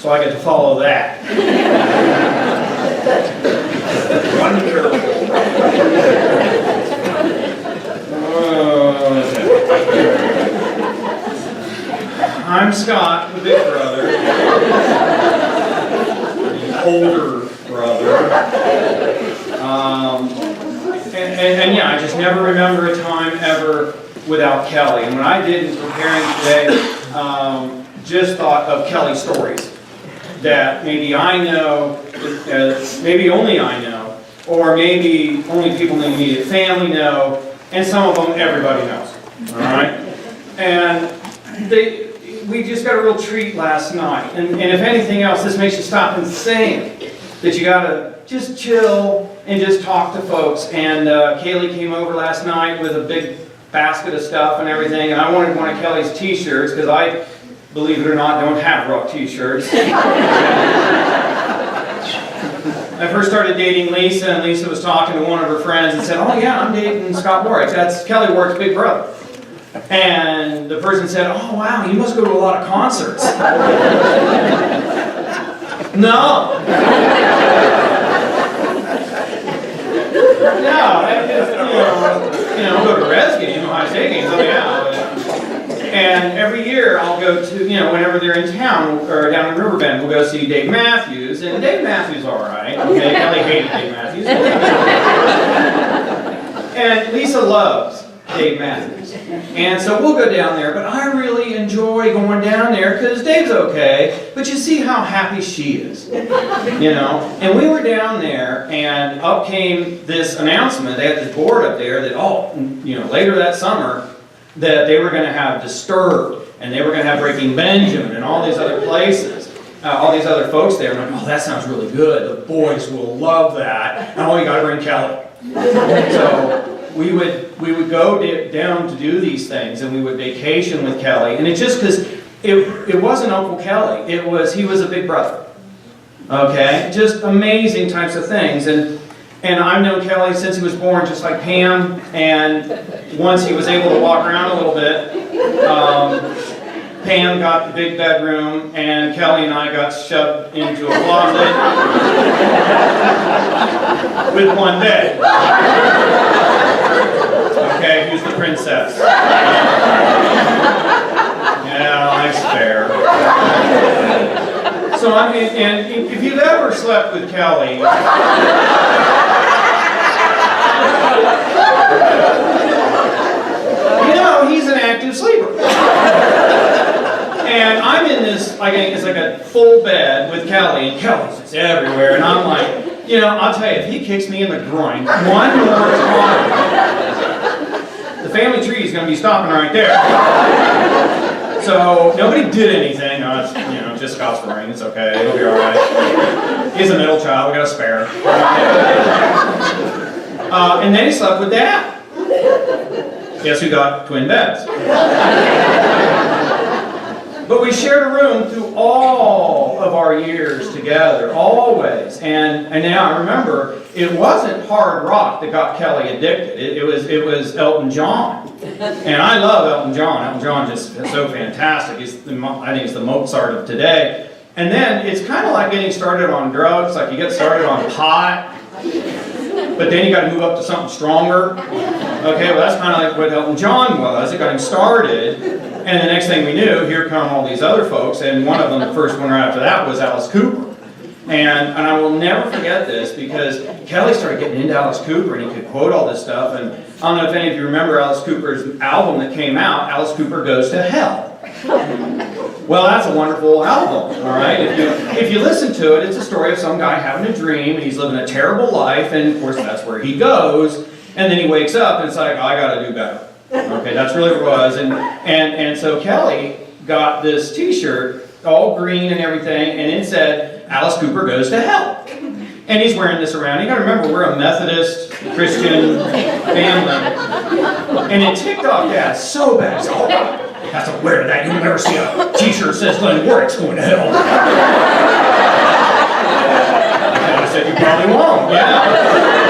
so I get to follow that. Wonderful. I'm Scott, the big brother, the older brother, and yeah, I just never remember a time ever without Kelly. And what I did in preparing today, just thought of Kelly's stories that maybe I know, maybe only I know, or maybe only people in the immediate family know, and some of them everybody knows. All right, and we just got a real treat last night, and if anything else, this makes you stop and think that you gotta just chill and just talk to folks. And Kaylee came over last night with a big basket of stuff and everything, and I wanted one of Kelly's t-shirts because I, believe it or not, don't have rock t-shirts. I first started dating Lisa, and Lisa was talking to one of her friends and said, "Oh yeah, I'm dating Scott Warrick. That's Kelly Warrick's big brother." And the person said, "Oh wow, you must go to a lot of concerts." No. No, go to Reds games, Ohio State games, oh yeah. And every year I'll go to, whenever they're in town, or down in Riverbend, we'll go see Dave Matthews, and Dave Matthews all right. Okay, Kelly hated Dave Matthews. And Lisa loves Dave Matthews. And so we'll go down there, but I really enjoy going down there because Dave's okay, but you see how happy she is, And we were down there, and up came this announcement. They had this board up there that, later that summer, that they were going to have Disturbed, and they were going to have Breaking Benjamin, and all these other places, all these other folks there. And I'm like, oh, that sounds really good. The boys will love that. And you got to bring Kelly. So we would go down to do these things, and we would vacation with Kelly. And it's just because it wasn't Uncle Kelly. He was a big brother. Okay? Just amazing types of things. And I've known Kelly since he was born, just like Pam. And once he was able to walk around a little bit, Pam got the big bedroom, and Kelly and I got shoved into a closet with one bed. Okay, who's the princess? Yeah, life's fair. So and if you've ever slept with Kelly, he's an active sleeper. And I'm in this, it's like a full bed with Kelly, and Kelly's just everywhere, and I'm like, I'll tell you, if he kicks me in the groin one more time, the family tree is going to be stopping right there. So nobody did anything. No, it's, just Scott's ring. It's okay. It'll be all right. He's a middle child. We got a spare. And then he slept with Dad. Guess who got twin beds? But we shared a room through all of our years together, always. And now I remember, it wasn't hard rock that got Kelly addicted. It was Elton John. And I love Elton John. Elton John just is so fantastic. I think he's the Mozart of today. And then it's kind of like getting started on drugs. Like you get started on pot, but then you got to move up to something stronger. Okay, well that's kind of like what Elton John was. It got him started, and the next thing we knew, here come all these other folks, and one of them, the first one right after that, was Alice Cooper. And I will never forget this because Kelly started getting into Alice Cooper, and he could quote all this stuff. And I don't know if any of you remember Alice Cooper's album that came out, Alice Cooper Goes to Hell. Well, that's a wonderful album, all right? If you listen to it, it's a story of some guy having a dream, and he's living a terrible life, and of course that's where he goes, and then he wakes up, and it's like, oh, I got to do better. Okay, that's really what it was. And so Kelly got this t-shirt, all green and everything, and it said, Alice Cooper Goes to Hell. And he's wearing this around. You got to remember, we're a Methodist Christian family. And it ticked off Dad so bad. So, have to wear that. You'll never see a t-shirt that says Glenn Warrick's going to hell. And I said, you probably won't. Yeah.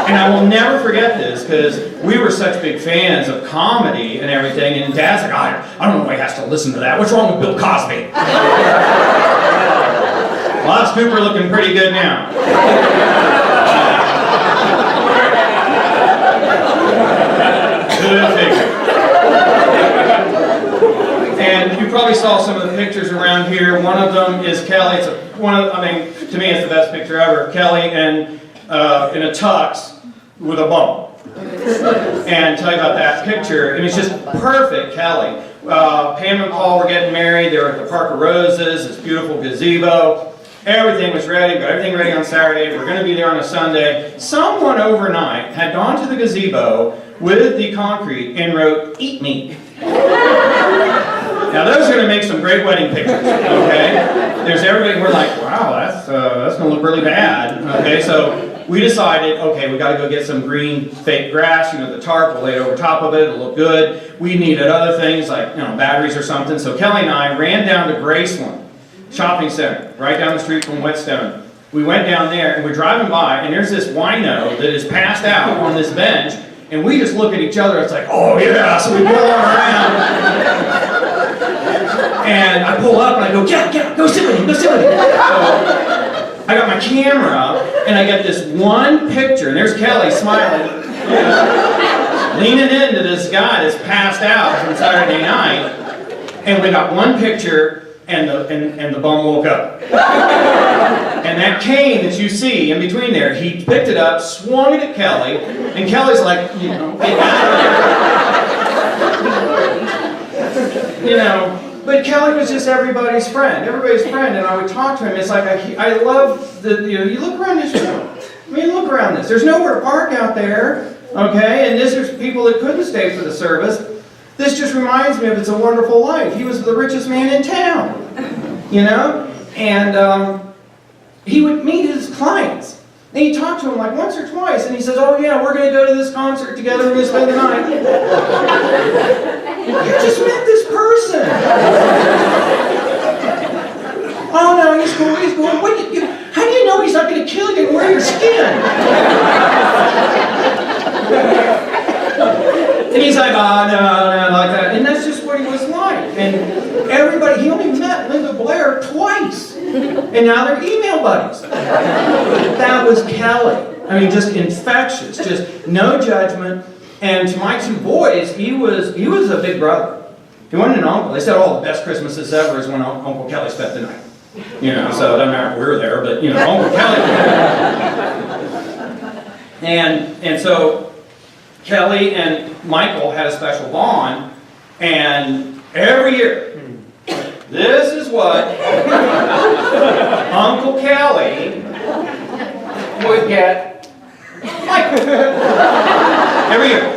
And I will never forget this because we were such big fans of comedy and everything, and Dad's like, I don't know why he has to listen to that. What's wrong with Bill Cosby? Well, that's Cooper looking pretty good now. Good figure. And you probably saw some of the pictures around here. One of them is Kelly. To me, it's the best picture ever. Kelly in a tux with a bump. And tell you about that picture. It's just perfect, Kelly. Pam and Paul were getting married. They were at the Park of Roses, this beautiful gazebo. Everything was ready. Got everything ready on Saturday. We're going to be there on a Sunday. Someone overnight had gone to the gazebo with the concrete and wrote, "Eat me." Now those are going to make some great wedding pictures, okay? There's everybody, we're like, wow, that's going to look really bad, okay? So we decided, okay, we got to go get some green fake grass, the tarp, we'll lay it over top of it, it'll look good. We needed other things like, batteries or something. So Kelly and I ran down to Graceland Shopping Center, right down the street from Whetstone. We went down there and we're driving by and there's this wino that is passed out on this bench and we just look at each other, it's like, oh yeah, so we pull around. And I pull up and I go, yeah, go sit with him, go sit with him. So I got my camera and I get this one picture, and there's Kelly smiling, leaning into this guy that's passed out from Saturday night, and we got one picture, and the bum woke up. And that cane that you see in between there, he picked it up, swung it at Kelly, and Kelly's like, get out of there. But Kelly was just everybody's friend, and I would talk to him. It's like, I love you look around this room. Look around this. There's nowhere to park out there, okay? And there's people that couldn't stay for the service. This just reminds me of It's a Wonderful Life. He was the richest man in town, And he would meet his clients. And he talked to them like once or twice, and he says, oh yeah, we're going to go to this concert together, we're going to spend the night. You just met this person. Oh no, he's cool. How do you know he's not going to kill you and wear your skin? And he's like, oh no, like that. And that's just what he was like. And he only met Linda Blair twice. And now they're email buddies. That was Kelly. Just infectious, just no judgment. And to my two boys, he was a big brother. He wasn't an uncle. They said, the best Christmases ever is when Uncle Kelly spent the night. So it doesn't matter if we were there, but Uncle Kelly. And so Kelly and Michael had a special bond, and every year, this is what Uncle Kelly would get Michael. Every year.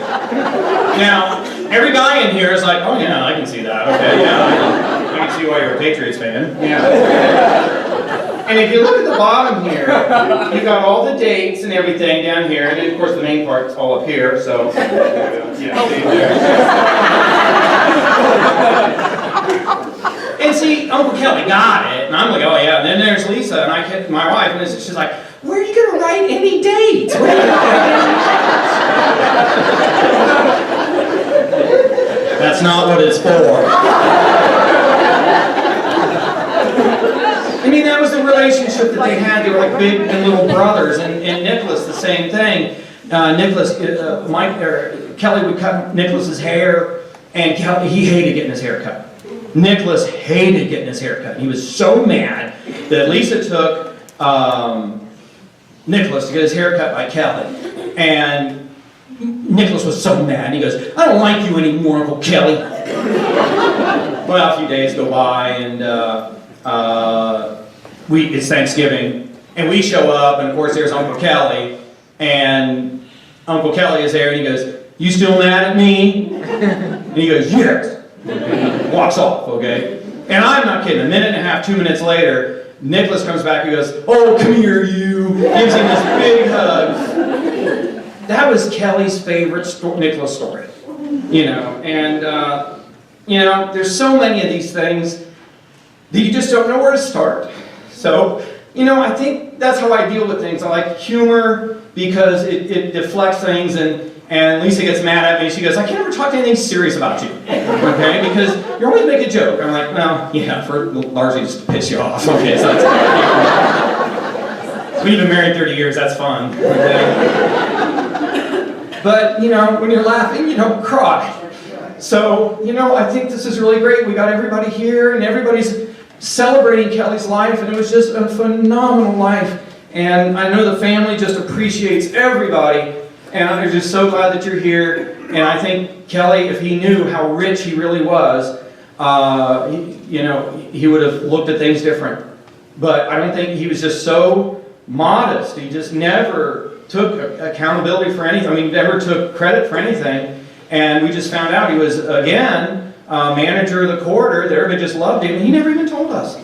Now, every guy in here is like, oh yeah, I can see that. Okay, yeah, I can see why you're a Patriots fan. Yeah. And if you look at the bottom here, you got all the dates and everything down here, and then of course the main part's all up here. So, yeah, see there. And see, Uncle Kelly got it, and I'm like, oh yeah. And then there's Lisa, and my wife, and she's like, where are you going to write any dates? Where are you gonna write any dates? That's not what it's for. That was the relationship that they had. They were like big and little brothers. And Nicholas, the same thing. Kelly would cut Nicholas's hair, and he hated getting his hair cut. Nicholas hated getting his hair cut. He was so mad that Lisa took Nicholas to get his hair cut by Kelly. And Nicholas was so mad. He goes, I don't like you anymore, Uncle Kelly. Well, a few days go by, and it's Thanksgiving, and we show up, and of course there's Uncle Kelly, and Uncle Kelly is there, and he goes, you still mad at me? And he goes, yes. And walks off, okay? And I'm not kidding, a minute and a half, 2 minutes later, Nicholas comes back and goes, oh, come here, you. Gives him this big hug. That was Kelly's favorite Nicholas story. There's so many of these things that you just don't know where to start. So, I think that's how I deal with things. I like humor because it deflects things, and And Lisa gets mad at me. She goes, I can't ever talk to anything serious about you, okay? Because you always make a joke. I'm like, well, yeah, for largely just to piss you off. Okay, so that's we've been married 30 years. That's fun. Okay? But you know, when you're laughing, you don't cry. So you know, I think this is really great. We got everybody here, and everybody's celebrating Kelly's life, and it was just a phenomenal life. And I know the family just appreciates everybody. And I'm just so glad that you're here. And I think Kelly, if he knew how rich he really was, he would have looked at things different. But I don't think he was just so modest. He just never took accountability for anything. I mean, never took credit for anything. And we just found out he was, again, manager of the quarter. Everybody just loved him. He never even told us.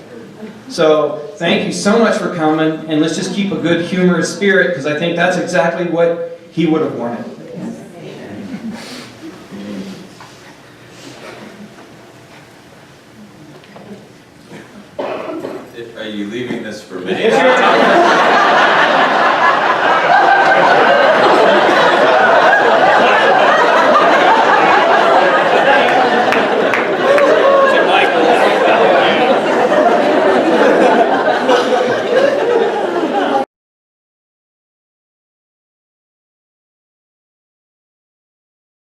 So thank you so much for coming. And let's just keep a good, humorous spirit, because I think that's exactly what he would have wanted. Are you leaving this for me? It's your time.